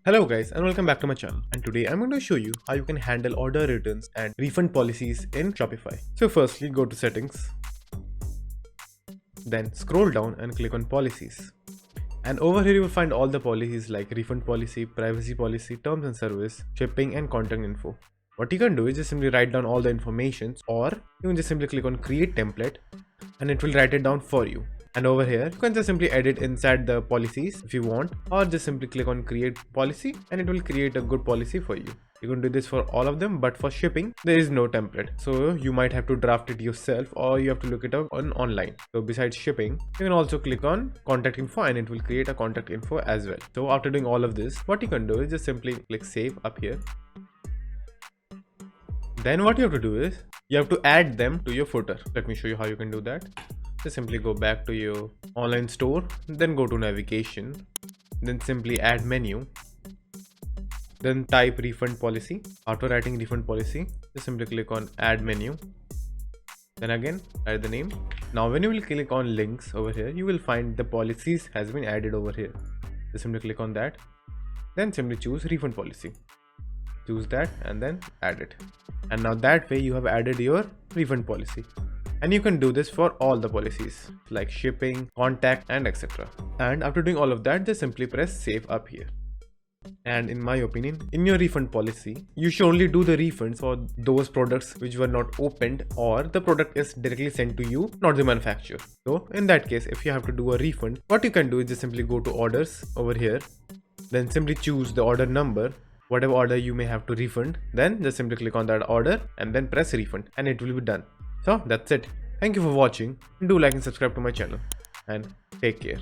Hello guys and welcome back to my channel, and today I'm going to show you how you can handle order returns and refund policies in Shopify. So firstly, go to settings, then scroll down and click on policies. And over here you will find all the policies like refund policy, privacy policy, terms and service, shipping and contact info. What you can do is just simply write down all the information, or you can just simply click on create template and it will write it down for you. And over here you can just simply edit inside the policies if you want, or just simply click on create policy and it will create a good policy for you. You can do this for all of them, but for shipping there is no template, so you might have to draft it yourself or you have to look it up online. So besides shipping, you can also click on contact info and it will create a contact info as well. So after doing all of this, what you can do is just simply click save up here. Then what you have to do is you have to add them to your footer. Let me show you how you can do that. Just simply go back to your online store, then go to navigation, then simply add menu, then type refund policy. After writing refund policy, just simply click on add menu, then again add the name. Now when you will click on links over here, you will find the policies has been added over here. Just simply click on that, then simply choose refund policy, choose that and then add it. And now that way you have added your refund policy. And you can do this for all the policies like shipping, contact and etc. And after doing all of that, just simply press save up here. And in my opinion, in your refund policy, you should only do the refunds for those products which were not opened or the product is directly sent to you, not the manufacturer. So in that case, if you have to do a refund, what you can do is just simply go to orders over here, then simply choose the order number, whatever order you may have to refund, then just simply click on that order and then press refund and it will be done. So that's it. Thank you for watching. Do like and subscribe to my channel and take care.